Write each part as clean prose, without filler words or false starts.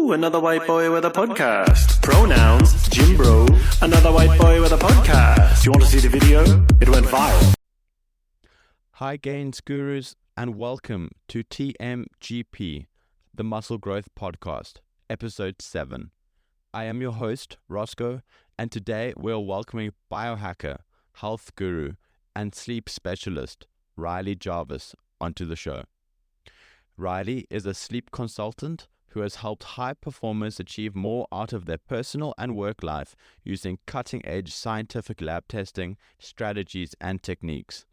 Ooh, another white boy with a podcast. Pronouns, Jim Bro. Another white boy with a podcast. You want to see the video? It went viral. Hi Gains Gurus and welcome to TMGP, the Muscle Growth Podcast, Episode 7. I am your host, Roscoe, and today we're welcoming biohacker, health guru, and sleep specialist, Riley Jarvis, onto the show. Riley is a sleep consultant who has helped high performers achieve more out of their personal and work life using cutting-edge scientific lab testing, strategies, and techniques.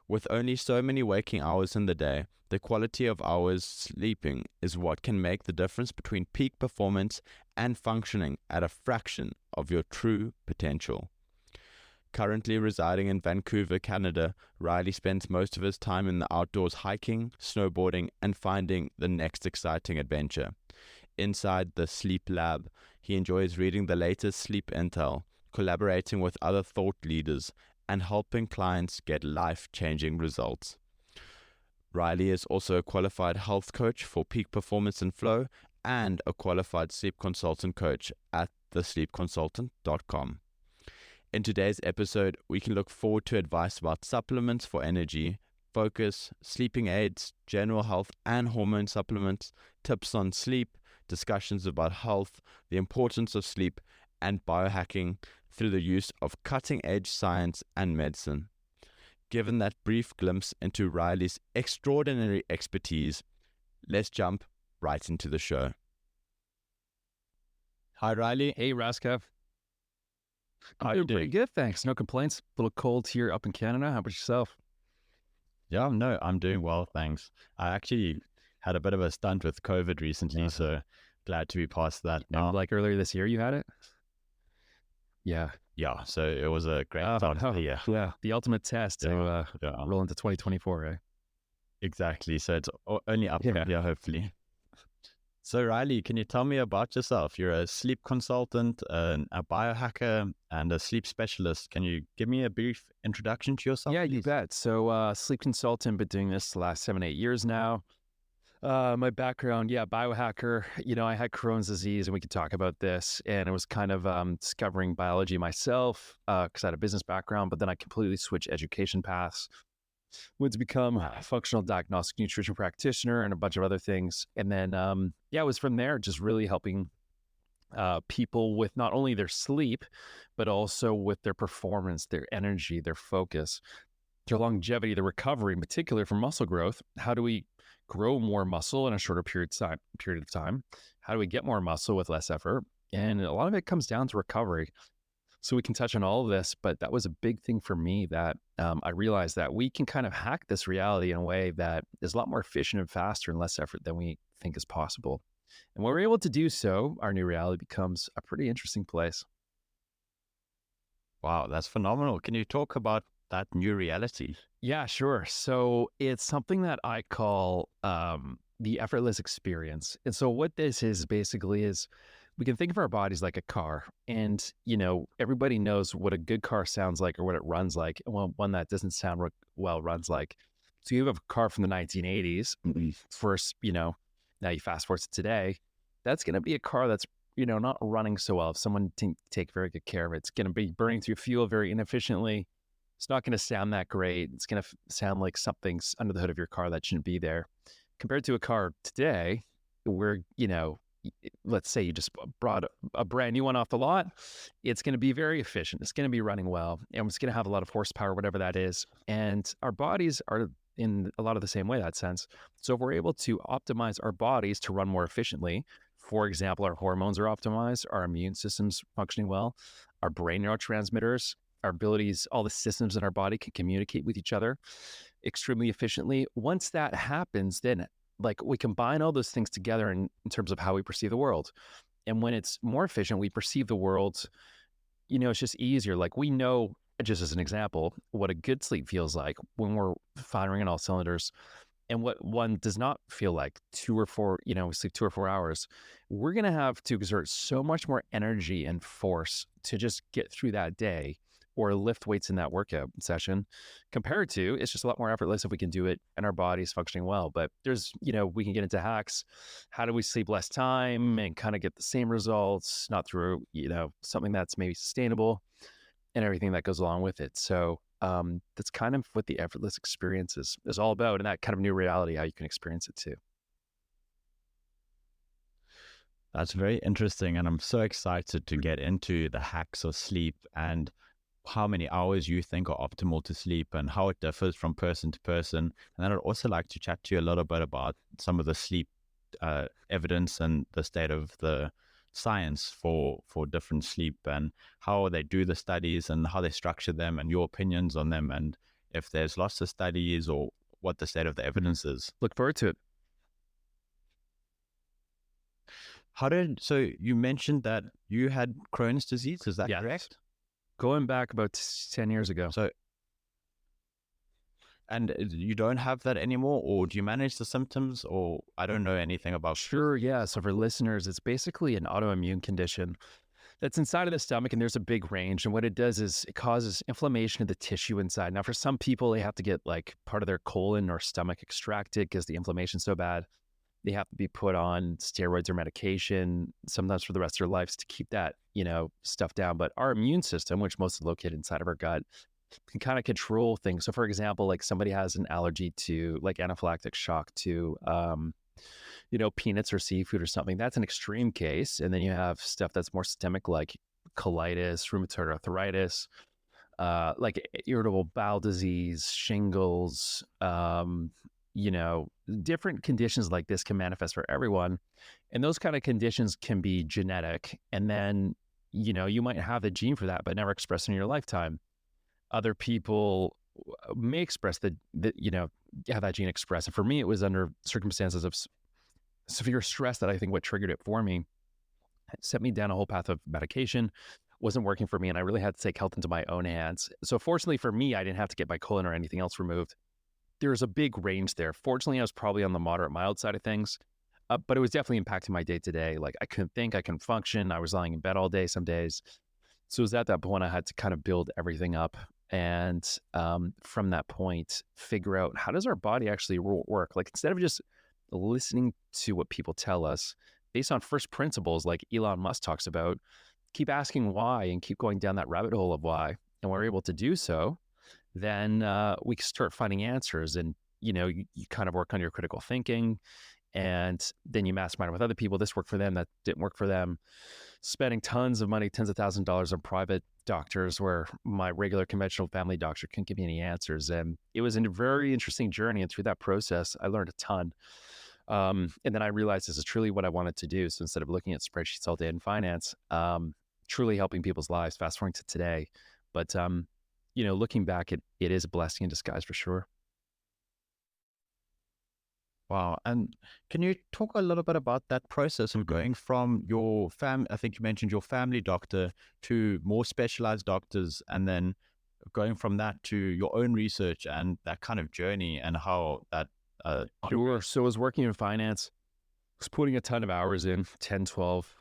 With only so many waking hours in the day, the quality of hours sleeping is what can make the difference between peak performance and functioning at a fraction of your true potential. Currently residing in Vancouver, Canada, Riley spends most of his time in the outdoors hiking, snowboarding, and finding the next exciting adventure. Inside the sleep lab, he enjoys reading the latest sleep intel, collaborating with other thought leaders, and helping clients get life-changing results. Riley is also a qualified health coach for peak performance and flow and a qualified sleep consultant coach at thesleepconsultant.com. In today's episode, we can look forward to advice about supplements for energy, focus, sleeping aids, general health and hormone supplements, tips on sleep, discussions about health, the importance of sleep, and biohacking through the use of cutting-edge science and medicine. Given that brief glimpse into Riley's extraordinary expertise, let's jump right into the show. Hi, Riley. Hey, Roscoe. How I'm you doing pretty doing? good, thanks. No complaints. A little cold here up in Canada. How about yourself? Yeah, no, I'm doing well, thanks. I actually had a bit of a stunt with COVID recently, so glad to be past that now. Like earlier this year, you had it? Yeah. Yeah, so it was a great start. Yeah, Yeah. The ultimate test to yeah, roll into 2024, right? exactly. So it's only up Yeah. from here, hopefully. So Riley, can you tell me about yourself? You're a sleep consultant, a biohacker, and a sleep specialist. Can you give me a brief introduction to yourself, Yeah, you please? bet. So sleep consultant, been doing this the last 7-8 years now. My background, biohacker. I had Crohn's disease, and we could talk about this. And it was kind of discovering biology myself because I had a business background, but then I completely switched education paths. Went to become a functional diagnostic nutrition practitioner and a bunch of other things. And then, it was from there just really helping people with not only their sleep, but also with their performance, their energy, their focus, their longevity, their recovery, in particular for muscle growth. How do we grow more muscle in a shorter period of time? How do we get more muscle with less effort? And a lot of it comes down to recovery. So we can touch on all of this, but that was a big thing for me that I realized that we can kind of hack this reality in a way that is a lot more efficient and faster and less effort than we think is possible. And when we're able to do so, our new reality becomes a pretty interesting place. Wow, that's phenomenal. Can you talk about that new reality? Yeah, sure. So it's something that I call the effortless experience. And so what this is basically is we can think of our bodies like a car. And, everybody knows what a good car sounds like or what it runs like, and one that doesn't sound well runs like. So you have a car from the 1980s, first, now you fast forward to today, that's going to be a car that's, not running so well. If someone didn't take very good care of it, it's going to be burning through fuel very inefficiently. It's not going to sound that great. It's going to sound like something's under the hood of your car that shouldn't be there. Compared to a car today, where, let's say you just brought a brand new one off the lot, it's going to be very efficient. It's going to be running well, and it's going to have a lot of horsepower, whatever that is. And our bodies are in a lot of the same way, that sense. So if we're able to optimize our bodies to run more efficiently, for example, our hormones are optimized, our immune system's functioning well, our brain neurotransmitters, our abilities, all the systems in our body can communicate with each other extremely efficiently. Once that happens, then we combine all those things together in terms of how we perceive the world. And when it's more efficient, we perceive the world, it's just easier. Like we know, just as an example, what a good sleep feels like when we're firing on all cylinders and what one does not feel like 2 or 4, we sleep 2 or 4 hours. We're going to have to exert so much more energy and force to just get through that day or lift weights in that workout session, compared to it's just a lot more effortless if we can do it and our body's functioning well. But there's, we can get into hacks. How do we sleep less time and kind of get the same results, not through, something that's maybe sustainable and everything that goes along with it. So that's kind of what the effortless experience is all about, and that kind of new reality, how you can experience it too. That's very interesting. And I'm so excited to get into the hacks of sleep and how many hours you think are optimal to sleep and how it differs from person to person. And then I'd also like to chat to you a little bit about some of the sleep evidence and the state of the science for different sleep and how they do the studies and how they structure them and your opinions on them, and if there's lots of studies or what the state of the evidence is. Look forward to it. So you mentioned that you had Crohn's disease, is that correct? Going back about 10 years ago. And you don't have that anymore, or do you manage the symptoms, or I don't know anything about? Sure, yeah. So for listeners, it's basically an autoimmune condition that's inside of the stomach, and there's a big range. And what it does is it causes inflammation of the tissue inside. Now, for some people, they have to get like part of their colon or stomach extracted because the inflammation's so bad. They have to be put on steroids or medication, sometimes for the rest of their lives, to keep that, stuff down. But our immune system, which most is located inside of our gut, can kind of control things. So for example, like somebody has an allergy to like anaphylactic shock to, peanuts or seafood or something. That's an extreme case. And then you have stuff that's more systemic, like colitis, rheumatoid arthritis, like irritable bowel disease, shingles, different conditions like this can manifest for everyone. And those kind of conditions can be genetic. And then, you might have the gene for that, but never express in your lifetime. Other people may express have that gene expressed. And for me, it was under circumstances of severe stress that I think what triggered it for me. It set me down a whole path of medication, wasn't working for me, and I really had to take health into my own hands. So fortunately for me, I didn't have to get my colon or anything else removed. There's a big range there. Fortunately, I was probably on the moderate mild side of things, but it was definitely impacting my day to day. Like I couldn't think, I couldn't function. I was lying in bed all day some days. So it was at that point I had to kind of build everything up. And from that point, figure out how does our body actually work? Like instead of just listening to what people tell us based on first principles, like Elon Musk talks about, keep asking why and keep going down that rabbit hole of why. And we're able to do so, then we can start finding answers. And, you kind of work on your critical thinking, and then you mastermind with other people. This worked for them, that didn't work for them. Spending tons of money, tens of thousands of dollars on private doctors where my regular conventional family doctor couldn't give me any answers. And it was a very interesting journey. And through that process, I learned a ton. And then I realized this is truly what I wanted to do. So instead of looking at spreadsheets all day in finance, truly helping people's lives, fast forwarding to today. But, looking back, it is a blessing in disguise for sure. Wow. And can you talk a little bit about that process of going from your I think you mentioned your family doctor to more specialized doctors, and then going from that to your own research and that kind of journey and how that... Sure. So I was working in finance, was putting a ton of hours in, 10, 12,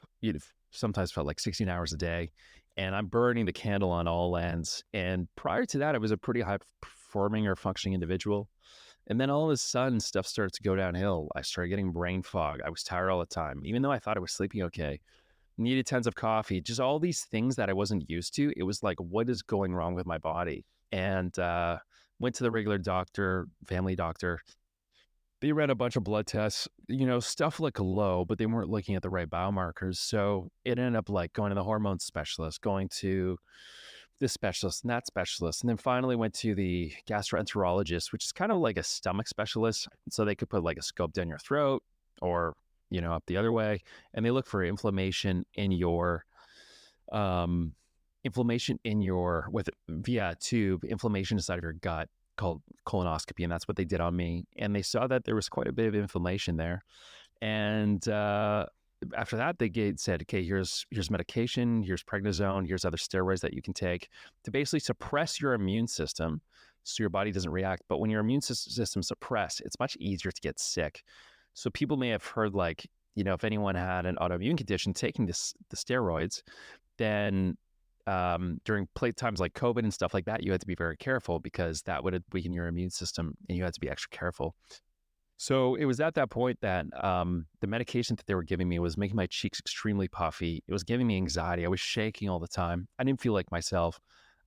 sometimes felt like 16 hours a day. And I'm burning the candle on all ends. And prior to that, I was a pretty high performing or functioning individual. And then all of a sudden, stuff started to go downhill. I started getting brain fog. I was tired all the time, even though I thought I was sleeping okay. Needed tons of coffee, just all these things that I wasn't used to. It was like, what is going wrong with my body? And went to the regular doctor, family doctor. They ran a bunch of blood tests, stuff looked low, but they weren't looking at the right biomarkers. So it ended up like going to the hormone specialist, going to this specialist and that specialist. And then finally went to the gastroenterologist, which is kind of like a stomach specialist. So they could put like a scope down your throat or, up the other way. And they look for inflammation in your, via a tube, inflammation inside of your gut, called colonoscopy. And that's what they did on me. And they saw that there was quite a bit of inflammation there. And after that, they said, okay, here's medication, here's prednisone, here's other steroids that you can take to basically suppress your immune system so your body doesn't react. But when your immune system's suppressed, it's much easier to get sick. So people may have heard like, if anyone had an autoimmune condition taking the steroids, then during playtimes like COVID and stuff like that, you had to be very careful because that would weaken your immune system and you had to be extra careful. So it was at that point that the medication that they were giving me was making my cheeks extremely puffy. It was giving me anxiety. I was shaking all the time. I didn't feel like myself.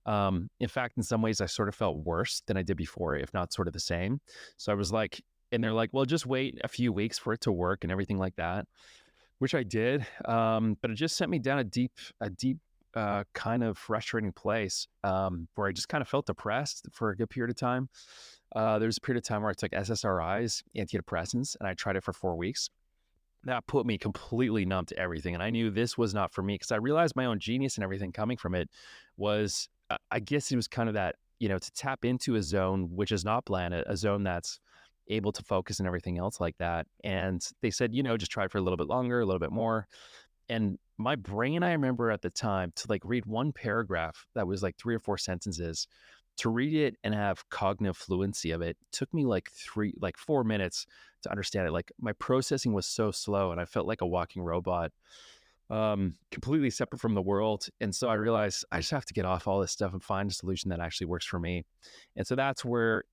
In fact, in some ways, I sort of felt worse than I did before, if not sort of the same. So I was like, and they're like, well, just wait a few weeks for it to work and everything like that, which I did. But it just sent me down a deep, kind of frustrating place where I just kind of felt depressed for a good period of time. There was a period of time where I took SSRIs, antidepressants, and I tried it for 4 weeks. That put me completely numb to everything. And I knew this was not for me because I realized my own genius and everything coming from it was, I guess it was kind of that, to tap into a zone, which is not bland, a zone that's able to focus and everything else like that. And they said, just try it for a little bit longer, a little bit more. And my brain, I remember at the time to like read one paragraph that was like 3 or 4 sentences, to read it and have cognitive fluency of it took me like 4 minutes to understand it. Like my processing was so slow and I felt like a walking robot, completely separate from the world. And so I realized I just have to get off all this stuff and find a solution that actually works for me. And so that's where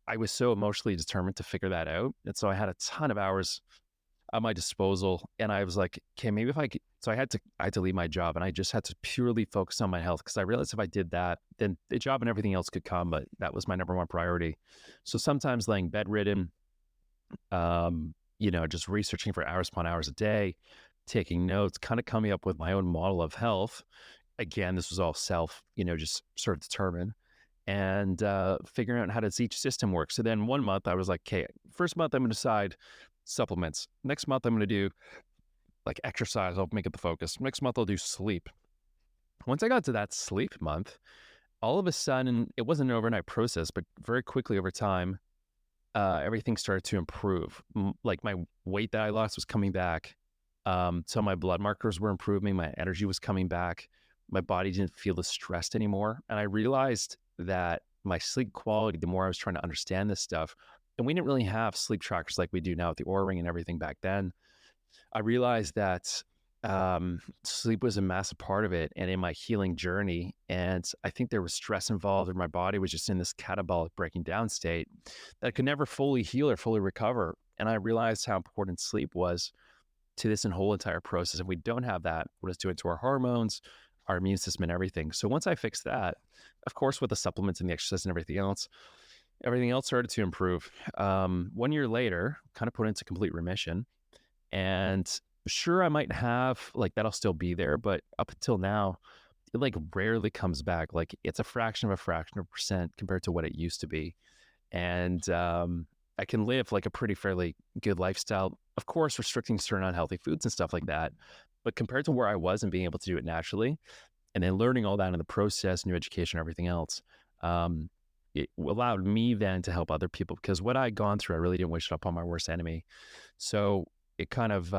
I was so emotionally determined to figure that out. And so I had a ton of hours at my disposal. And I was like, okay, maybe if I could, so I had to leave my job and I just had to purely focus on my health. Cause I realized if I did that, then the job and everything else could come, but that was my number one priority. So sometimes laying bedridden, just researching for hours upon hours a day, taking notes, kind of coming up with my own model of health. Again, this was all self, just sort of determined and figuring out how does each system work. So then 1 month I was like, okay, first month I'm going to decide supplements. Next month I'm going to do like exercise. I'll make it the focus. Next month I'll do sleep. Once I got to that sleep month, all of a sudden, it wasn't an overnight process, but very quickly over time, everything started to improve. Like my weight that I lost was coming back. So my blood markers were improving. My energy was coming back. My body didn't feel as stressed anymore. And I realized that my sleep quality, the more I was trying to understand this stuff, and we didn't really have sleep trackers like we do now with the Oura Ring and everything back then. I realized that sleep was a massive part of it and in my healing journey. And I think there was stress involved, and my body was just in this catabolic breaking down state that could never fully heal or fully recover. And I realized how important sleep was to this and whole entire process. If we don't have that, what it's doing to our hormones, our immune system and everything. So once I fixed that, of course, with the supplements and the exercise and everything else started to improve. 1 year later, kind of put into complete remission. And sure, I might have like that'll still be there, but up until now, it like rarely comes back. Like it's a fraction of a percent compared to what it used to be. And I can live like a pretty fairly good lifestyle, of course, restricting certain unhealthy foods and stuff like that. But compared to where I was and being able to do it naturally, and then learning all that in the process, new education, everything else, it allowed me then to help other people, because what I'd gone through, I really didn't wish it upon my worst enemy. So it kind of,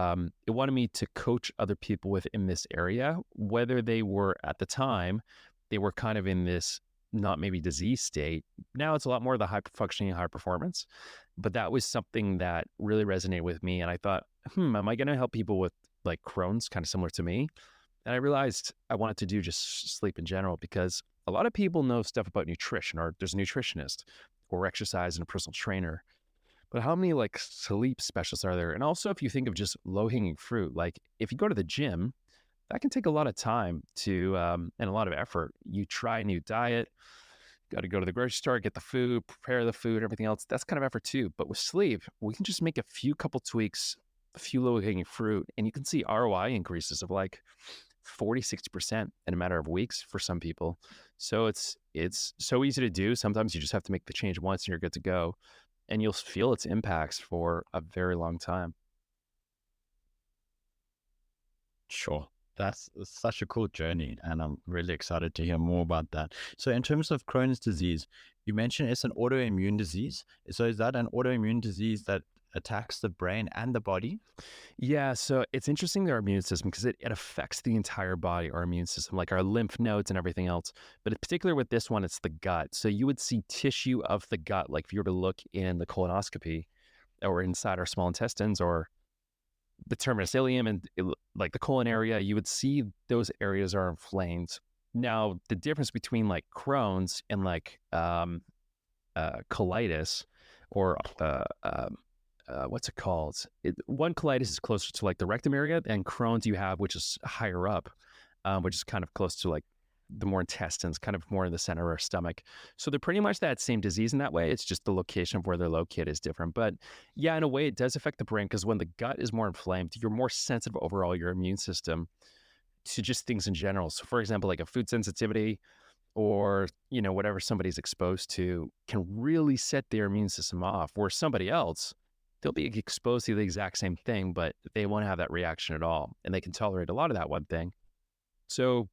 it wanted me to coach other people within this area, whether they were at the time, they were kind of in this not maybe disease state. Now it's a lot more of the high functioning, high performance, but that was something that really resonated with me. And I thought, am I going to help people with like Crohn's, kind of similar to me? And I realized I wanted to do just sleep in general, because a lot of people know stuff about nutrition, or there's a nutritionist or exercise and a personal trainer. But how many like sleep specialists are there? And also, if you think of just low hanging fruit, like if you go to the gym, that can take a lot of time to and a lot of effort. You try a new diet, got to go to the grocery store, get the food, prepare the food, everything else. That's kind of effort too. But with sleep, we can just make a few couple tweaks, a few low hanging fruit, and you can see ROI increases of like 40, 60% in a matter of weeks for some people. So it's so easy to do. Sometimes you just have to make the change once and you're good to go. And you'll feel its impacts for a very long time. Sure. That's such a cool journey, and I'm really excited to hear more about that. So in terms of Crohn's disease, you mentioned it's an autoimmune disease. So is that an autoimmune disease that attacks the brain and the body? Yeah, so it's interesting, our immune system, because it affects the entire body, our immune system, like our lymph nodes and everything else. But in particular with this one, it's the gut. So you would see tissue of the gut, like if you were to look in the colonoscopy or inside our small intestines, or the terminus ileum and like the colon area, you would see those areas are inflamed. Now, the difference between like Crohn's and like colitis or what's it called? One colitis is closer to like the rectum area, and Crohn's you have, which is higher up, which is kind of close to like the more intestines, kind of more in the center of our stomach. So they're pretty much that same disease in that way. It's just the location of where they're located is different. But yeah, in a way, it does affect the brain because when the gut is more inflamed, you're more sensitive overall, your immune system, to just things in general. So for example, like a food sensitivity or, whatever somebody's exposed to can really set their immune system off, where somebody else, they'll be exposed to the exact same thing, but they won't have that reaction at all. And they can tolerate a lot of that one thing. So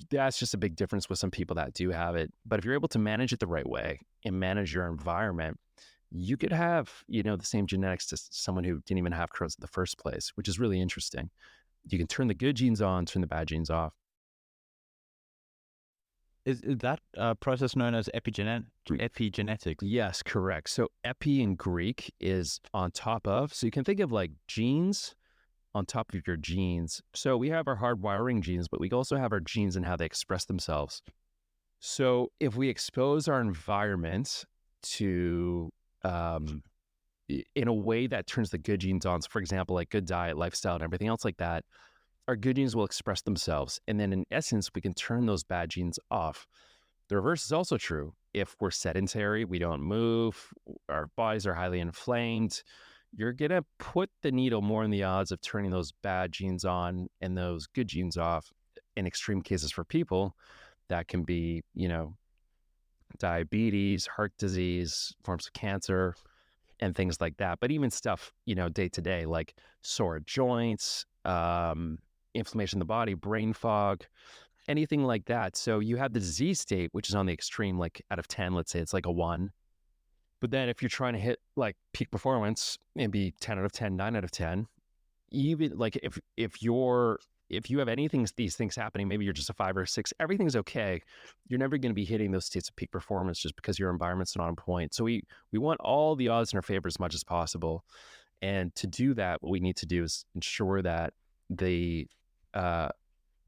that's just a big difference with some people that do have it. But if you're able to manage it the right way and manage your environment, you could have, the same genetics to someone who didn't even have Crohn's in the first place, which is really interesting. You can turn the good genes on, turn the bad genes off. Is that process known as epigenetics? Yes, correct. So epi in Greek is on top of. So you can think of like genes on top of your genes. So we have our hardwiring genes, but we also have our genes and how they express themselves. So if we expose our environment to in a way that turns the good genes on, so for example, like good diet, lifestyle, and everything else like that, our good genes will express themselves. And then in essence, we can turn those bad genes off. The reverse is also true. If we're sedentary, we don't move, our bodies are highly inflamed, you're going to put the needle more in the odds of turning those bad genes on and those good genes off. In extreme cases for people, that can be, diabetes, heart disease, forms of cancer, and things like that. But even stuff, day to day, like sore joints, inflammation in the body, brain fog, anything like that. So you have the disease state, which is on the extreme, like out of 10, let's say it's like a 1. But then if you're trying to hit like peak performance and be 10 out of 10, 9 out of 10, even like if you have anything, these things happening, maybe you're just a 5 or a 6, everything's okay. You're never going to be hitting those states of peak performance just because your environment's not on point. So we want all the odds in our favor as much as possible. And to do that, what we need to do is ensure that the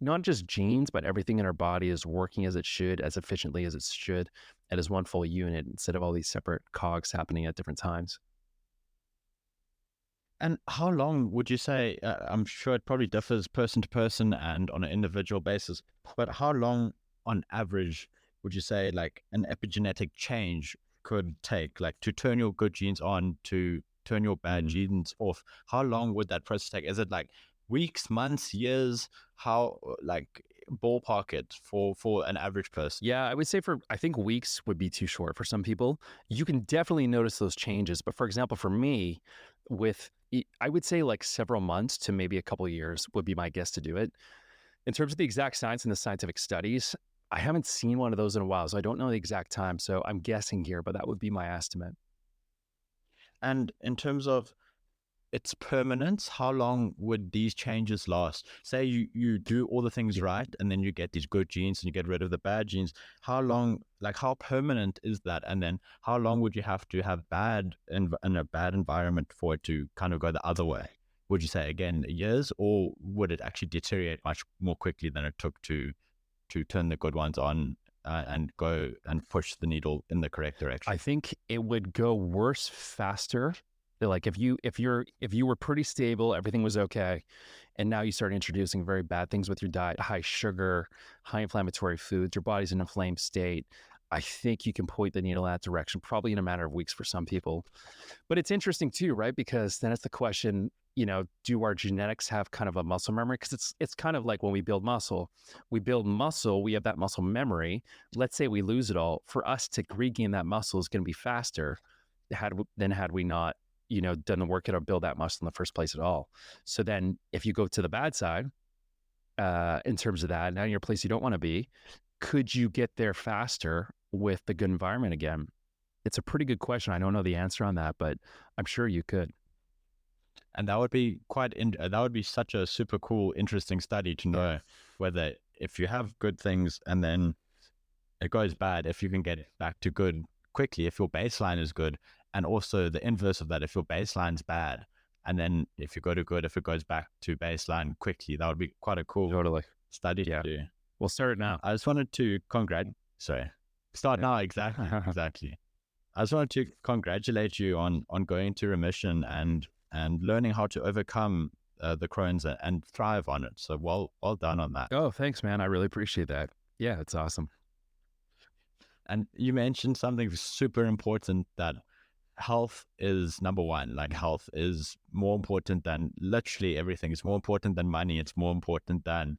not just genes, but everything in our body is working as it should, as efficiently as it should, and as one full unit instead of all these separate cogs happening at different times. And how long would you say, I'm sure it probably differs person to person and on an individual basis, but how long on average would you say like an epigenetic change could take, like to turn your good genes on, to turn your bad genes off? How long would that process take? Is it like weeks, months, years? How, like, ballpark it for an average person? Yeah, I would say I think weeks would be too short for some people. You can definitely notice those changes. But for example, for me, I would say like several months to maybe a couple of years would be my guess to do it. In terms of the exact science and the scientific studies, I haven't seen one of those in a while, so I don't know the exact time. So I'm guessing here, but that would be my estimate. And in terms of its permanence, how long would these changes last? Say you do all the things right, and then you get these good genes and you get rid of the bad genes. How long, like how permanent is that? And then how long would you have to have bad in a bad environment for it to kind of go the other way? Would you say again years, or would it actually deteriorate much more quickly than it took to turn the good ones on and go and push the needle in the correct direction? I think it would go worse faster. Like if you were pretty stable, everything was okay, and now you start introducing very bad things with your diet, high sugar, high inflammatory foods, your body's in an inflamed state, I think you can point the needle in that direction, probably in a matter of weeks for some people. But it's interesting too, right? Because then it's the question, do our genetics have kind of a muscle memory? Because it's kind of like when we build muscle, we have that muscle memory. Let's say we lose it all. For us to regain that muscle is going to be faster than had we not done the work to build that muscle in the first place at all. So then if you go to the bad side, in terms of that, now you're a place you don't want to be, could you get there faster with the good environment again? It's a pretty good question. I don't know the answer on that, but I'm sure you could. And that would be that would be such a super cool, interesting study to know whether if you have good things and then it goes bad, if you can get it back to good quickly, if your baseline is good. And also the inverse of that, if your baseline's bad, And then if you go to good, if it goes back to baseline quickly, that would be quite a cool Totally. study Yeah. to do. We'll start it now. I just wanted to start now. Exactly. I just wanted to congratulate you on going to remission and learning how to overcome the Crohn's and thrive on it. So well done on that. Oh, thanks, man. I really appreciate that. Yeah, it's awesome. And you mentioned something super important, that health is number one. Like, health is more important than literally everything. It's more important than money. It's more important than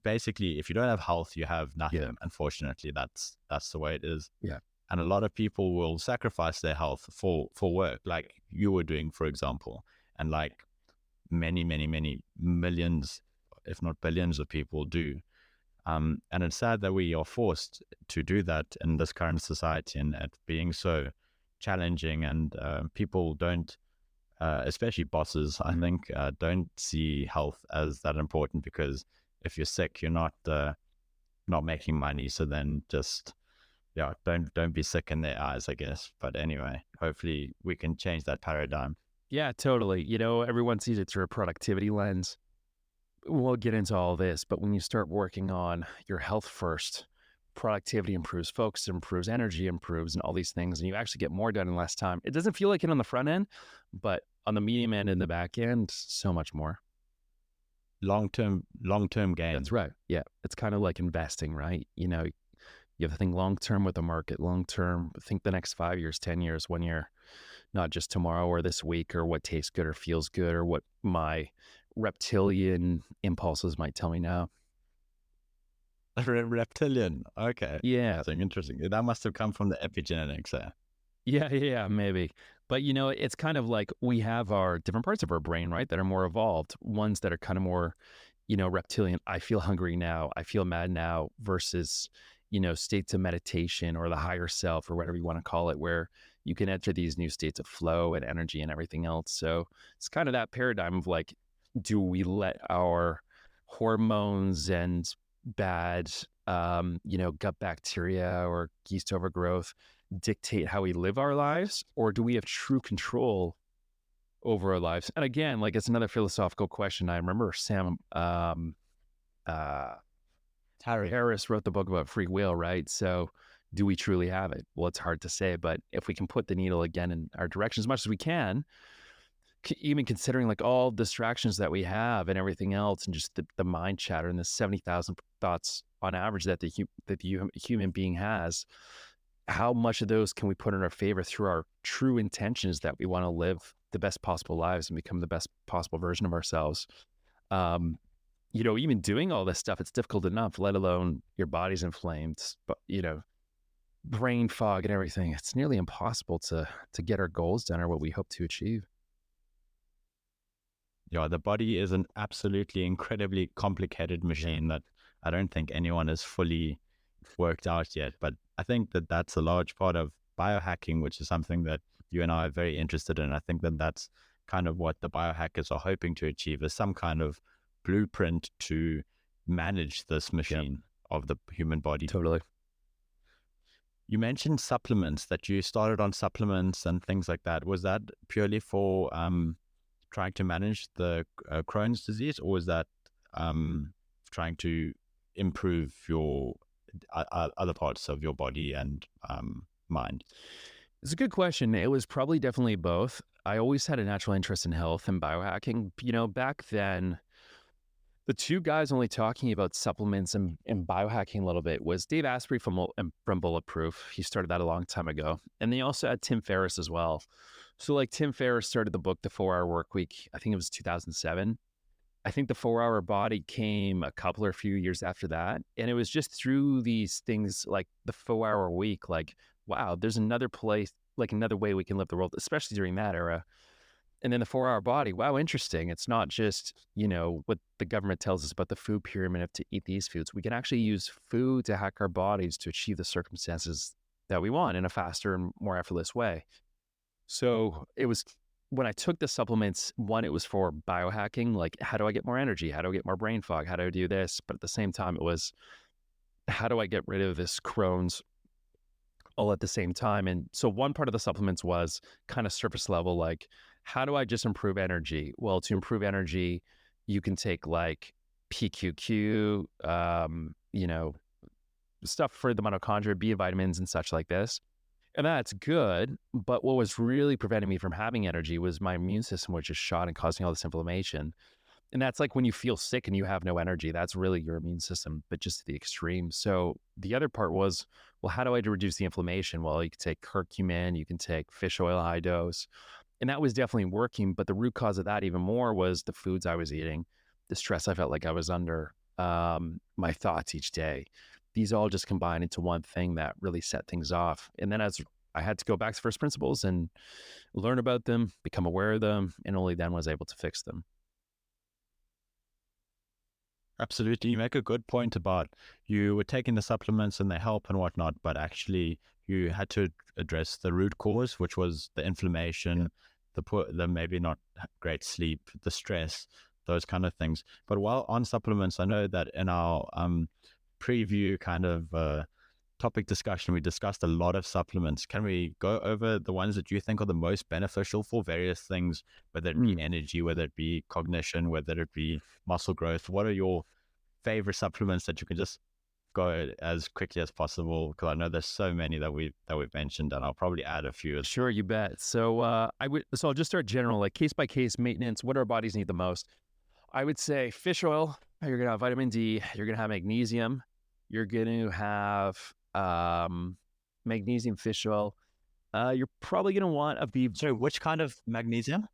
basically, if you don't have health, you have nothing. Yeah. Unfortunately, that's the way it is. Yeah. And a lot of people will sacrifice their health for work, like you were doing, for example, and like many millions, if not billions of people do. And it's sad that we are forced to do that in this current society, and it being so challenging. And people don't, especially bosses, I think, don't see health as that important, because if you're sick, you're not making money. So then just, don't be sick in their eyes, I guess. But anyway, hopefully we can change that paradigm. Yeah, totally. Everyone sees it through a productivity lens. We'll get into all this, but when you start working on your health first, productivity improves, focus improves, energy improves, and all these things, and you actually get more done in less time. It doesn't feel like it on the front end, but on the medium end and the back end, so much more. Long-term gain. That's right. Yeah. It's kind of like investing, right? You have to think long-term with the market, long-term, think the next 5 years, 10 years, 1 year, not just tomorrow or this week, or what tastes good or feels good, or what my reptilian impulses might tell me now. Reptilian. Okay. Yeah. Interesting. That must have come from the epigenetics there. Yeah, maybe. But it's kind of like we have our different parts of our brain, right, that are more evolved, ones that are kind of more, reptilian. I feel hungry now, I feel mad now, versus, states of meditation or the higher self, or whatever you want to call it, where you can enter these new states of flow and energy and everything else. So it's kind of that paradigm of like, do we let our hormones and bad, gut bacteria or yeast overgrowth dictate how we live our lives, or do we have true control over our lives? And again, like, it's another philosophical question. I remember Sam Harris wrote the book about free will, right? So do we truly have it? Well, it's hard to say, but if we can put the needle again in our direction as much as we can, even considering like all distractions that we have and everything else, and just the mind chatter and the 70,000 thoughts on average that the human being has, how much of those can we put in our favor through our true intentions that we want to live the best possible lives and become the best possible version of ourselves? Even doing all this stuff, it's difficult enough, let alone your body's inflamed, but brain fog and everything. It's nearly impossible to get our goals done or what we hope to achieve. Yeah, the body is an absolutely incredibly complicated machine that I don't think anyone has fully worked out yet. But I think that that's a large part of biohacking, which is something that you and I are very interested in. I think that that's kind of what the biohackers are hoping to achieve, is some kind of blueprint to manage this machine of the human body. Totally. You mentioned supplements, that you started on supplements and things like that. Was that purely for trying to manage the Crohn's disease, or was that trying to improve your other parts of your body and mind? It's a good question. It was probably definitely both. I always had a natural interest in health and biohacking. Back then, the two guys only talking about supplements and biohacking a little bit was Dave Asprey from Bulletproof. He started that a long time ago. And they also had Tim Ferriss as well. So like, Tim Ferriss started the book, The 4-Hour Workweek. I think it was 2007. I think The 4-Hour Body came a couple or few years after that. And it was just through these things like the 4-Hour Week, like, wow, there's another place, like another way we can live the world, especially during that era. And then the 4-Hour Body, wow, interesting. It's not just, what the government tells us about the food pyramid of to eat these foods. We can actually use food to hack our bodies to achieve the circumstances that we want in a faster and more effortless way. So it was, when I took the supplements, one, it was for biohacking, like, how do I get more energy? How do I get more brain fog? How do I do this? But at the same time, it was, how do I get rid of this Crohn's all at the same time? And so one part of the supplements was kind of surface level, like, how do I just improve energy? Well, to improve energy, you can take like PQQ, stuff for the mitochondria, B vitamins and such like this. And that's good. But what was really preventing me from having energy was my immune system, which is shot and causing all this inflammation. And that's like when you feel sick and you have no energy, that's really your immune system, but just to the extreme. So the other part was, well, how do I reduce the inflammation? Well, you can take curcumin, you can take fish oil high dose. And that was definitely working. But the root cause of that even more was the foods I was eating, the stress I felt like I was under, my thoughts each day. These all just combined into one thing that really set things off. And then as I had to go back to first principles and learn about them, become aware of them, and only then was able to fix them. Absolutely. You make a good point about you were taking the supplements and they help and whatnot, but actually you had to address the root cause, which was the inflammation, the maybe not great sleep, the stress, those kind of things. But while on supplements, I know that in our preview kind of topic discussion, we discussed a lot of supplements. Can we go over the ones that you think are the most beneficial for various things, whether it be energy, whether it be cognition, whether it be muscle growth? What are your favorite supplements that you can just go as quickly as possible? Because I know there's so many that we've mentioned, and I'll probably add a few. Sure, you bet. So I'll just start general, like case by case maintenance. What our bodies need the most? I would say fish oil. You're gonna have vitamin D. You're gonna have magnesium. You're gonna have magnesium fish oil. You're probably gonna want a B. So which kind of magnesium?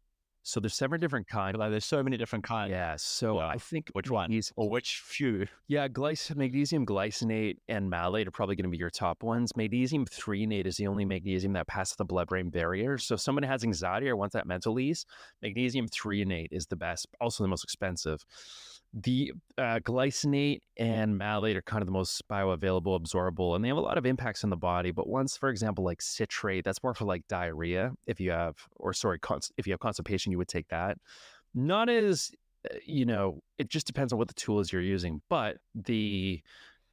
So there's 7 different kinds. Like there's so many different kinds. Yeah. So I think which one or which few? Yeah, magnesium glycinate and malate are probably going to be your top ones. Magnesium threonate is the only magnesium that passes the blood-brain barrier. So if someone has anxiety or wants that mental ease, magnesium threonate is the best, also the most expensive. The glycinate and malate are kind of the most bioavailable, absorbable, and they have a lot of impacts on the body. But ones, for example, like citrate, that's more for like diarrhea. If you have constipation, you would take that. Not as, it just depends on what the tool is you're using. But the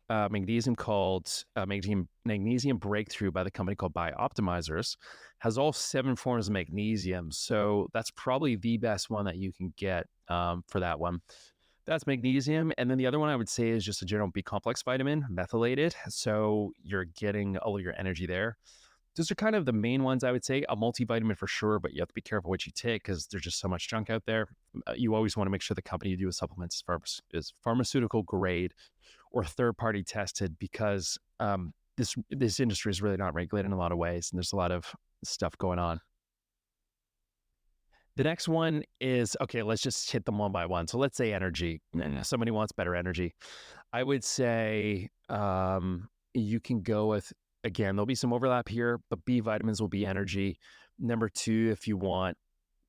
magnesium called Magnesium Breakthrough by the company called Biooptimizers has all 7 forms of magnesium. So that's probably the best one that you can get for that one. That's magnesium. And then the other one I would say is just a general B complex vitamin, methylated. So you're getting all of your energy there. Those are kind of the main ones I would say. A multivitamin for sure, but you have to be careful what you take because there's just so much junk out there. You always want to make sure the company you do with supplements is pharmaceutical grade or third-party tested because this industry is really not regulated in a lot of ways, and there's a lot of stuff going on. The next one is, okay, let's just hit them one by one. So let's say energy. Somebody wants better energy. I would say you can go with, again, there'll be some overlap here, but B vitamins will be energy. Number 2, if you want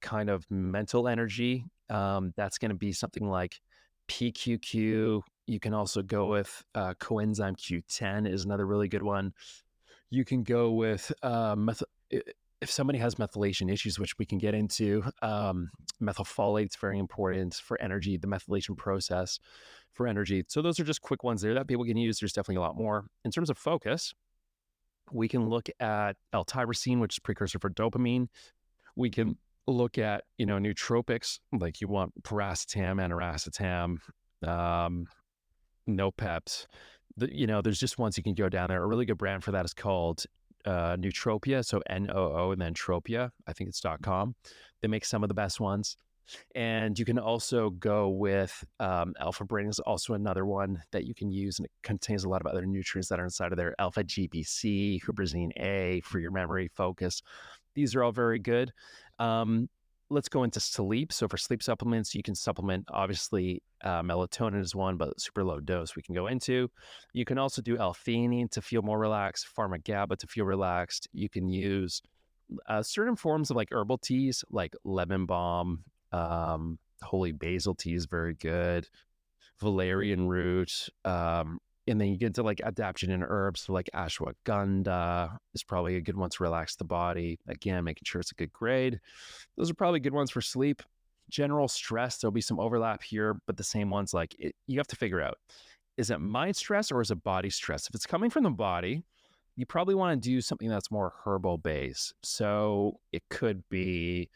kind of mental energy, that's going to be something like PQQ. You can also go with coenzyme Q10 is another really good one. You can go with if somebody has methylation issues, which we can get into, methylfolate is very important for energy, the methylation process for energy. So those are just quick ones there that people can use. There's definitely a lot more. In terms of focus, we can look at L-tyrosine, which is precursor for dopamine. We can look at, nootropics, like you want piracetam, aniracetam, Nopeps. There's just ones you can go down there. A really good brand for that is called Nootropia, so Noo and then Tropia. I think it's .com. They make some of the best ones. And you can also go with Alpha Brain is also another one that you can use, and it contains a lot of other nutrients that are inside of there. Alpha GPC, huperzine A for your memory, focus. These are all very good. Let's go into sleep. So for sleep supplements, you can supplement, obviously, melatonin is one, but super low dose we can go into. You can also do L-theanine to feel more relaxed, pharma-GABA to feel relaxed. You can use certain forms of like herbal teas, like lemon balm, holy basil tea is very good, valerian root, and then you get to like adaptogen herbs, so like ashwagandha is probably a good one to relax the body. Again, making sure it's a good grade. Those are probably good ones for sleep. General stress, there'll be some overlap here, but the same ones, you have to figure out, is it mind stress or is it body stress? If it's coming from the body, you probably want to do something that's more herbal based. So it could be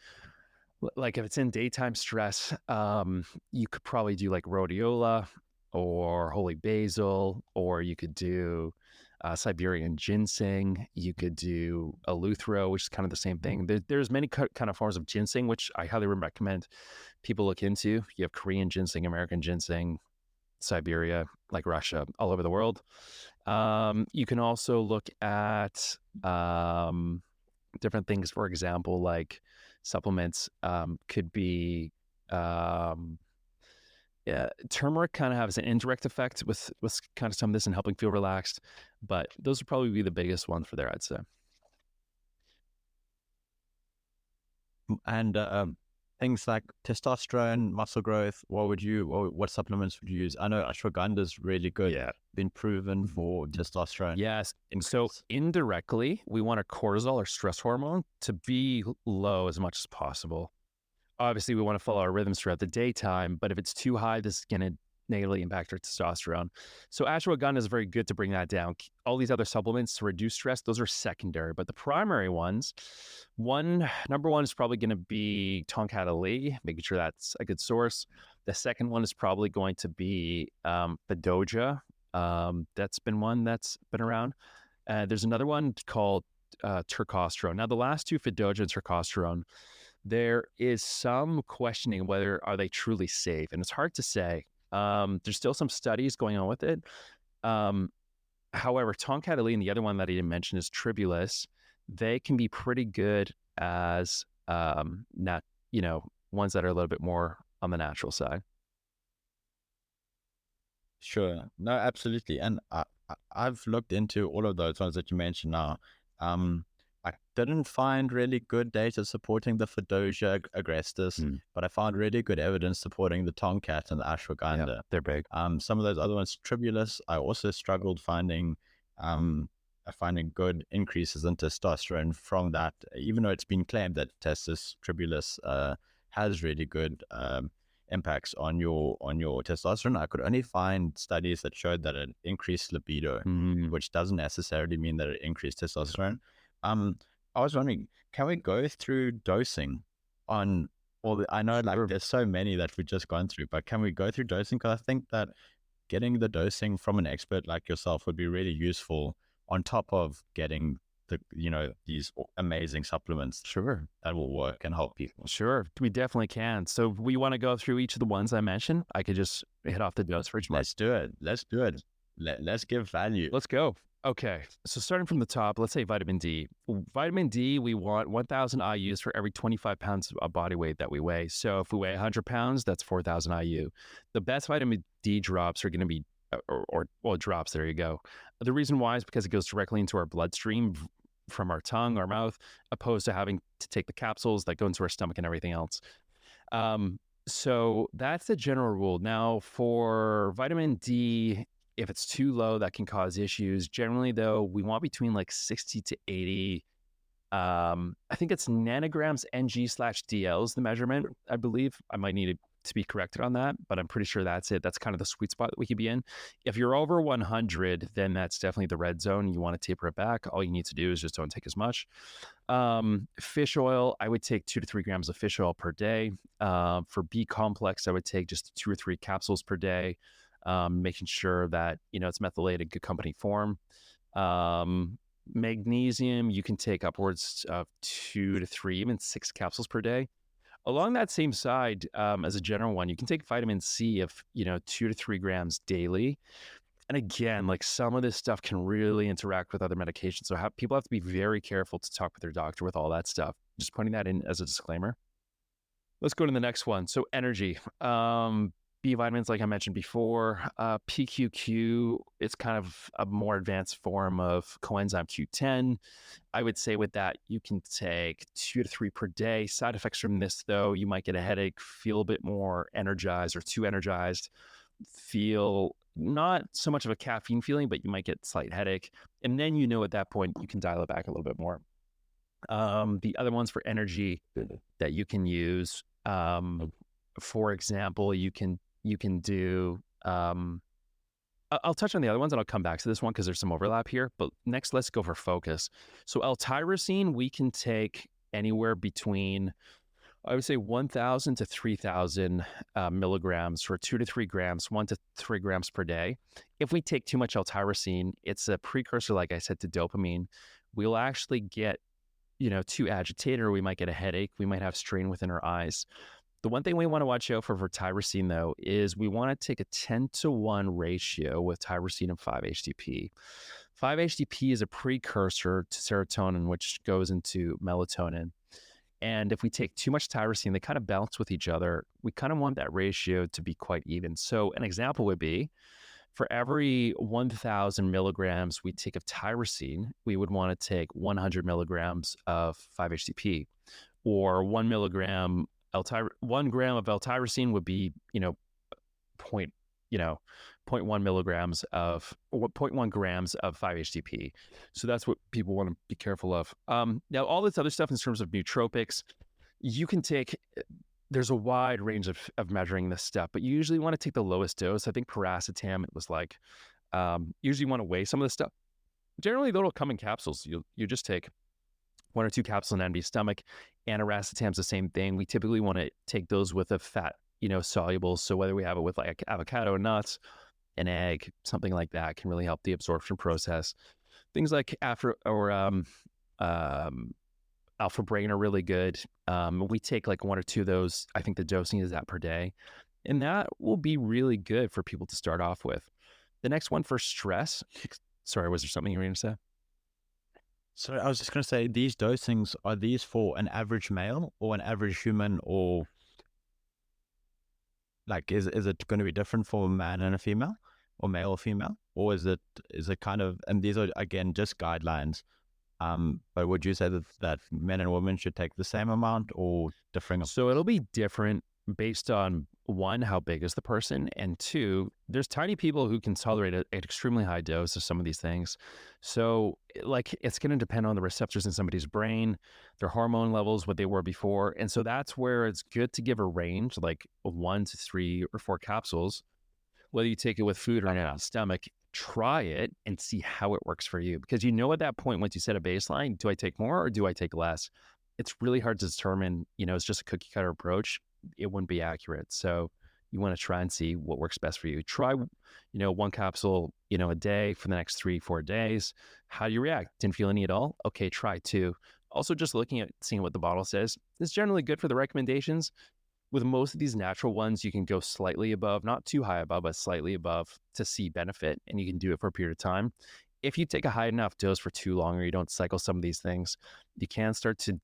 Like if it's in daytime stress, you could probably do like rhodiola or holy basil, or you could do Siberian ginseng. You could do eleuthero, which is kind of the same thing. There's many kind of forms of ginseng, which I highly recommend people look into. You have Korean ginseng, American ginseng, Siberia, like Russia, all over the world. You can also look at different things. For example, like supplements could be yeah, turmeric kind of has an indirect effect with kind of some of this and helping feel relaxed, but those would probably be the biggest ones for there, I'd say. And things like testosterone, muscle growth, what supplements would you use? I know ashwagandha is really good. Yeah. Been proven for testosterone. Yes. increase. So indirectly, we want our cortisol or stress hormone to be low as much as possible. Obviously, we want to follow our rhythms throughout the daytime, but if it's too high, this is going to negatively impact our testosterone. So ashwagandha is very good to bring that down. All these other supplements to reduce stress, those are secondary, but the primary ones, number one is probably going to be Tonkat, making sure that's a good source. The second one is probably going to be Fedoja. That's been one that's been around. There's another one called turcosterone. Now, the last two, Fedoja and turcosterone, there is some questioning whether are they truly safe, and it's hard to say. There's still some studies going on with it. However, Tonkat and the other one that I didn't mention is Tribulus. They can be pretty good as not, ones that are a little bit more on the natural side. Sure. No, absolutely. And I've looked into all of those ones that you mentioned now. I didn't find really good data supporting the Fedoja agrestis, but I found really good evidence supporting the Tonkat and the ashwagandha. Yeah, they're big. Some of those other ones, Tribulus, I also struggled finding good increases in testosterone from that, even though it's been claimed that Tribulus has really good impacts on your testosterone. I could only find studies that showed that it increased libido, which doesn't necessarily mean that it increased testosterone. I was wondering, can we go through dosing on I know there's so many that we've just gone through, but can we go through dosing? Because I think that getting the dosing from an expert like yourself would be really useful on top of getting these amazing supplements. Sure. That will work and help people. Sure. We definitely can. So we want to go through each of the ones I mentioned. I could just hit off the dose for each one. Let's do it. Let's give value. Let's go. Okay, so starting from the top, let's say vitamin D. Vitamin D, we want 1,000 IUs for every 25 pounds of body weight that we weigh. So if we weigh 100 pounds, that's 4,000 IU. The best vitamin D drops are going to be, drops, there you go. The reason why is because it goes directly into our bloodstream from our tongue, our mouth, opposed to having to take the capsules that go into our stomach and everything else. So that's the general rule. Now, for vitamin D, if it's too low, that can cause issues. Generally, though, we want between like 60 to 80. I think it's nanograms Ng/DL is the measurement, I believe. I might need to be corrected on that, but I'm pretty sure that's it. That's kind of the sweet spot that we could be in. If you're over 100, then that's definitely the red zone. You want to taper it back. All you need to do is just don't take as much. Fish oil, I would take 2 to 3 grams of fish oil per day. For B complex, I would take just 2 or 3 capsules per day. Making sure that, it's methylated, good company form. Magnesium, you can take upwards of 2 to 3, even 6 capsules per day. Along that same side, as a general one, you can take vitamin C of, 2 to 3 grams daily. And again, like some of this stuff can really interact with other medications. So people have to be very careful to talk with their doctor with all that stuff. Just putting that in as a disclaimer. Let's go to the next one. So energy. B vitamins, like I mentioned before, PQQ, it's kind of a more advanced form of coenzyme Q10. I would say with that, you can take 2 to 3 per day. Side effects from this, though, you might get a headache, feel a bit more energized or too energized, feel not so much of a caffeine feeling, but you might get slight headache. And then, at that point, you can dial it back a little bit more. The other ones for energy that you can use, for example, you can do, I'll touch on the other ones and I'll come back to this one because there's some overlap here. But next, let's go for focus. So L-tyrosine, we can take anywhere between I would say 1,000 to 3,000 milligrams, or 2 to 3 grams, 1 to 3 grams per day. If we take too much L-tyrosine, it's a precursor, like I said, to dopamine. We'll actually get, too agitated, or we might get a headache. We might have strain within our eyes. The one thing we want to watch out for tyrosine, though, is we want to take a 10-to-1 ratio with tyrosine and 5-HTP. 5-HTP is a precursor to serotonin, which goes into melatonin. And if we take too much tyrosine, they kind of balance with each other. We kind of want that ratio to be quite even. So an example would be, for every 1,000 milligrams we take of tyrosine, we would want to take 100 milligrams of 5-HTP, or 1 milligram 1 gram of L-tyrosine would be, point, 0.1 milligrams of, or 0.1 grams of 5-HTP. So that's what people want to be careful of. Now, all this other stuff in terms of nootropics, you can take, there's a wide range of measuring this stuff, but you usually want to take the lowest dose. I think paracetam, it was like, usually you want to weigh some of this stuff. Generally, they'll come in capsules. You just take 1 or 2 capsules on an empty stomach. Aniracetam's the same thing. We typically want to take those with a fat, soluble. So whether we have it with like avocado, nuts, an egg, something like that can really help the absorption process. Things like Alpha Brain are really good. We take like 1 or 2 of those. I think the dosing is that per day. And that will be really good for people to start off with. The next one for stress. Sorry, was there something you were going to say? So I was just going to say, these dosings, are these for an average male or an average human, or like, is it going to be different for a man and a female, or male or female, or is it kind of, and these are again just guidelines, but would you say that men and women should take the same amount or differing? So it'll be different based on, 1, how big is the person, and 2, there's tiny people who can tolerate an extremely high dose of some of these things. So like, it's going to depend on the receptors in somebody's brain, their hormone levels, what they were before. And so that's where it's good to give a range, like 1 to 3 or 4 capsules, whether you take it with food or in a stomach. Try it and see how it works for you. Because at that point, once you set a baseline, do I take more or do I take less? It's really hard to determine, it's just a cookie cutter approach. It wouldn't be accurate. So you want to try and see what works best for you. Try, 1 capsule, a day for the next 3-4 days. How do you react? Didn't feel any at all? Okay, try 2. Also, just looking at seeing what the bottle says is generally good for the recommendations. With most of these natural ones, you can go slightly above, not too high above, but slightly above to see benefit, and you can do it for a period of time. If you take a high enough dose for too long, or you don't cycle some of these things, you can start to,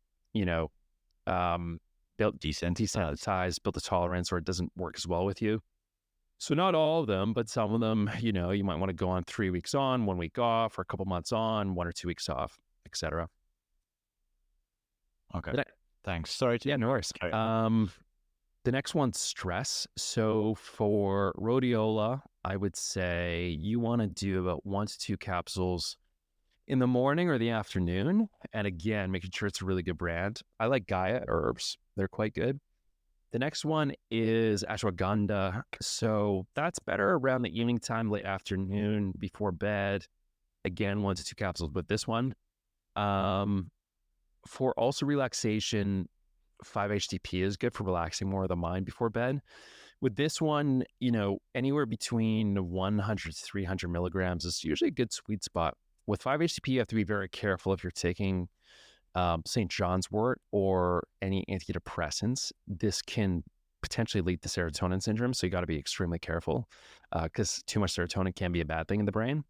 desensitize, build a tolerance, or it doesn't work as well with you. So not all of them, but some of them, you might want to go on 3 weeks on, 1 week off, or a couple months on, 1 or 2 weeks off, etc. Okay. Thanks. Sorry. Yeah, no worries. The next one's stress. So for rhodiola, I would say you want to do about 1 to 2 capsules in the morning or the afternoon. And again, making sure it's a really good brand. I like Gaia herbs. They're quite good. The next one is ashwagandha. So that's better around the evening time, late afternoon, before bed. Again, 1 to 2 capsules with this one. For also relaxation, 5-HTP is good for relaxing more of the mind before bed. With this one, anywhere between 100 to 300 milligrams is usually a good sweet spot. With 5-HTP, you have to be very careful if you're taking St. John's wort or any antidepressants. This can potentially lead to serotonin syndrome, so you got to be extremely careful because too much serotonin can be a bad thing in the brain.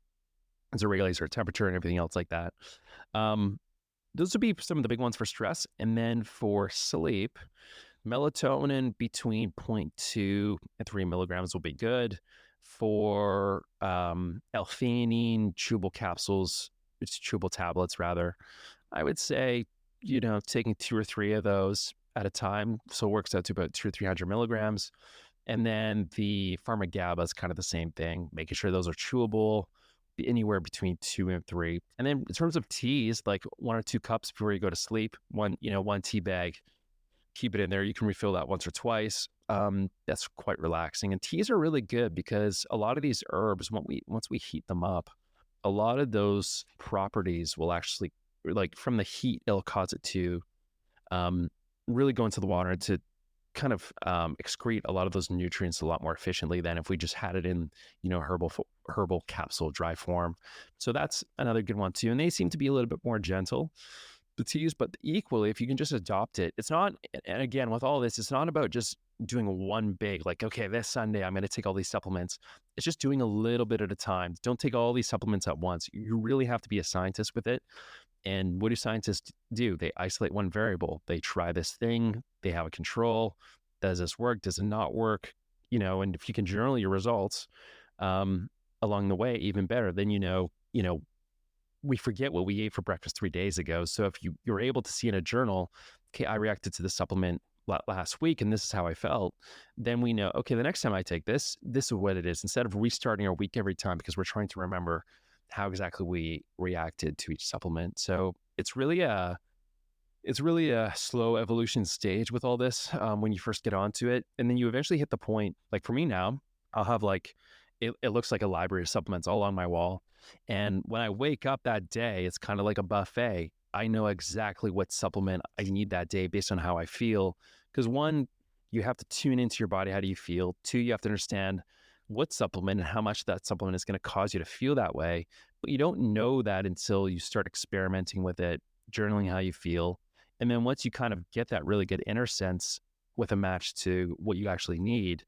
It regulates our temperature and everything else like that. Those would be some of the big ones for stress. And then for sleep, melatonin between 0.2 and 3 milligrams will be good. For L-theanine, chewable tablets rather, I would say, taking 2 or 3 of those at a time. So it works out to about 200 or 300 milligrams. And then the pharma-GABA is kind of the same thing, making sure those are chewable, anywhere between 2 and 3. And then in terms of teas, like 1 or 2 cups before you go to sleep, one tea bag, keep it in there. You can refill that once or twice. That's quite relaxing. And teas are really good because a lot of these herbs, once we heat them up, a lot of those properties will actually, like from the heat, it'll cause it to really go into the water to kind of excrete a lot of those nutrients a lot more efficiently than if we just had it in, herbal capsule dry form. So that's another good one too. And they seem to be a little bit more gentle to use, but equally, if you can just adopt it, it's not, and again, with all this, it's not about just doing one big, like, okay, this Sunday, I'm going to take all these supplements. It's just doing a little bit at a time. Don't take all these supplements at once. You really have to be a scientist with it. And what do scientists do? They isolate one variable. They try this thing. They have a control. Does this work? Does it not work? And if you can journal your results along the way, even better. Then we forget what we ate for breakfast 3 days ago. So if you're able to see in a journal, okay, I reacted to the supplement last week and this is how I felt, then we know, okay, the next time I take this is what it is, instead of restarting our week every time because we're trying to remember how exactly we reacted to each supplement. So it's really a slow evolution stage with all this when you first get onto it. And then you eventually hit the point, like for me now, I'll have it looks like a library of supplements all on my wall. And when I wake up that day, it's kind of like a buffet. I know exactly what supplement I need that day based on how I feel. Because one, you have to tune into your body. How do you feel? Two, you have to understand what supplement and how much that supplement is going to cause you to feel that way. But you don't know that until you start experimenting with it, journaling how you feel. And then once you kind of get that really good inner sense with a match to what you actually need,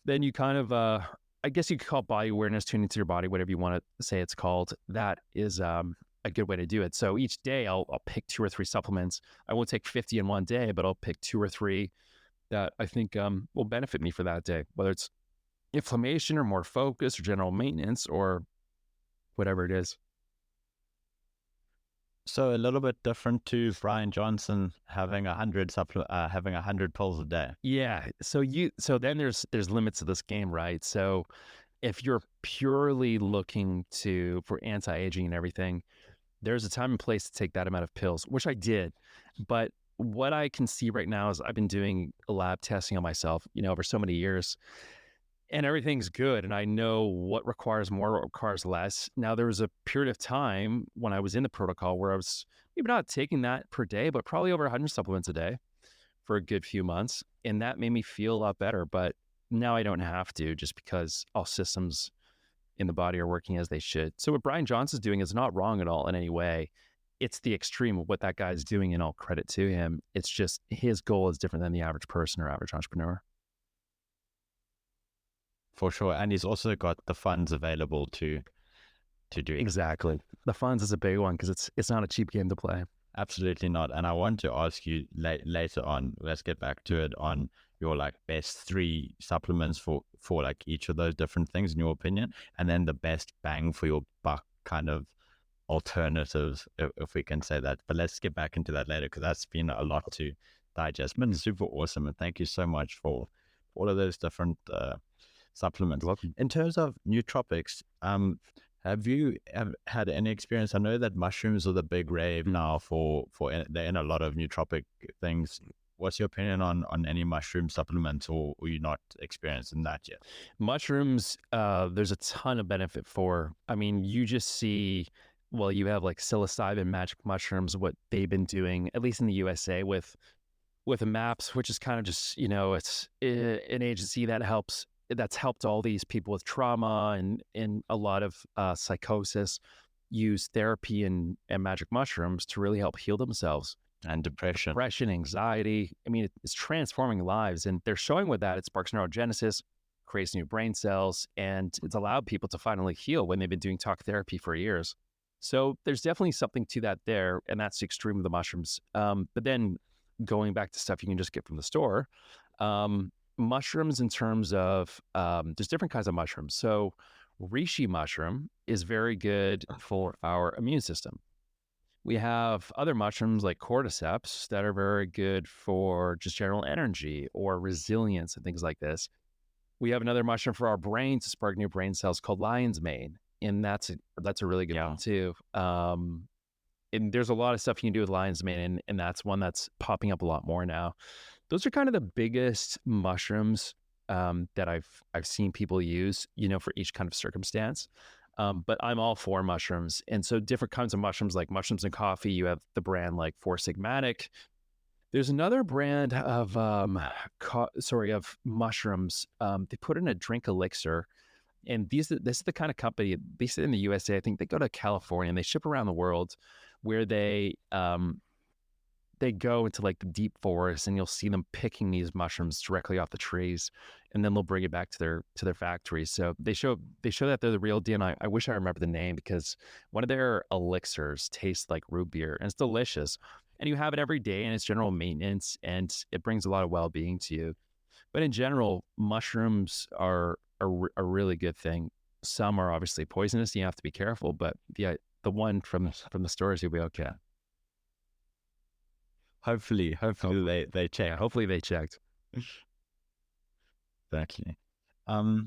then you kind of, I guess you could call it body awareness, tuning into your body, whatever you want to say it's called. That is a good way to do it. So each day I'll pick 2 or 3 supplements. I won't take 50 in one day, but I'll pick 2 or 3 that I think will benefit me for that day, whether it's inflammation or more focus or general maintenance or whatever it is. So a little bit different to Brian Johnson having 100 pills a day. Yeah. So then there's limits to this game, right? So if you're purely looking for anti-aging and everything, there's a time and place to take that amount of pills, which I did. But what I can see right now is I've been doing lab testing on myself, over so many years, and everything's good. And I know what requires more, what requires less. Now, there was a period of time when I was in the protocol where I was maybe not taking that per day, but probably over 100 supplements a day for a good few months. And that made me feel a lot better. But now I don't have to, just because all systems in the body are working as they should. So what Brian Johnson's doing is not wrong at all in any way. It's the extreme of what that guy's doing, and all credit to him. It's just his goal is different than the average person or average entrepreneur. For sure. And he's also got the funds available to do it. Exactly. The funds is a big one because it's not a cheap game to play. Absolutely not. And I want to ask you later on, let's get back to it, on your best 3 supplements for each of those different things in your opinion, and then the best bang for your buck kind of alternatives, if we can say that. But let's get back into that later because that's been a lot to digest. Been super awesome, and thank you so much for all of those different supplements. Welcome. In terms of nootropics, have you had any experience? I know that mushrooms are the big rave now they're in a lot of nootropic things. What's your opinion on any mushroom supplements, or are you not experienced in that yet? Mushrooms, there's a ton of benefit for. I mean, you just see, well, you have psilocybin magic mushrooms, what they've been doing, at least in the USA with MAPS, which is kind of just, it's an agency that's helped all these people with trauma and a lot of psychosis use therapy and magic mushrooms to really help heal themselves. And depression, anxiety. I mean, it's transforming lives, and they're showing with that it sparks neurogenesis, creates new brain cells, and it's allowed people to finally heal when they've been doing talk therapy for years. So there's definitely something to that there, and that's the extreme of the mushrooms. But then going back to stuff you can just get from the store, mushrooms in terms of, there's different kinds of mushrooms. So reishi mushroom is very good for our immune system. We have other mushrooms like cordyceps that are very good for just general energy or resilience and things like this. We have another mushroom for our brain to spark new brain cells called lion's mane, and that's a really good one too. And there's a lot of stuff you can do with lion's mane, and that's one that's popping up a lot more now. Those are kind of the biggest mushrooms that I've seen people use, for each kind of circumstance. But I'm all for mushrooms. And so different kinds of mushrooms, like mushrooms in coffee, you have the brand like Four Sigmatic. There's another brand of of mushrooms. They put in a drink elixir, and this is the kind of company based in the USA. I think they go to California and they ship around the world, where they go into like the deep forest, and you'll see them picking these mushrooms directly off the trees, and then they'll bring it back to their factories. So they show that they're the real deal. And I wish I remember the name, because one of their elixirs tastes like root beer, and it's delicious. And you have it every day, and it's general maintenance, and it brings a lot of well-being to you. But in general, mushrooms are a really good thing. Some are obviously poisonous, and you have to be careful. But the one from the stores, you'll be okay. Hopefully they check. Yeah, hopefully they checked. Exactly. Do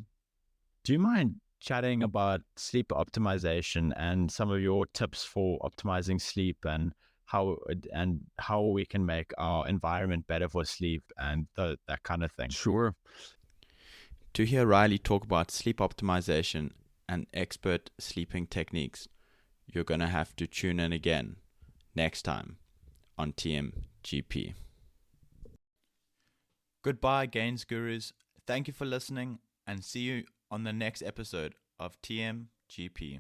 you mind chatting about sleep optimization and some of your tips for optimizing sleep, and how we can make our environment better for sleep and that kind of thing? Sure. To hear Riley talk about sleep optimization and expert sleeping techniques, you're going to have to tune in again next time on TMGP. Goodbye, Gains Gurus. Thank you for listening, and see you on the next episode of TMGP.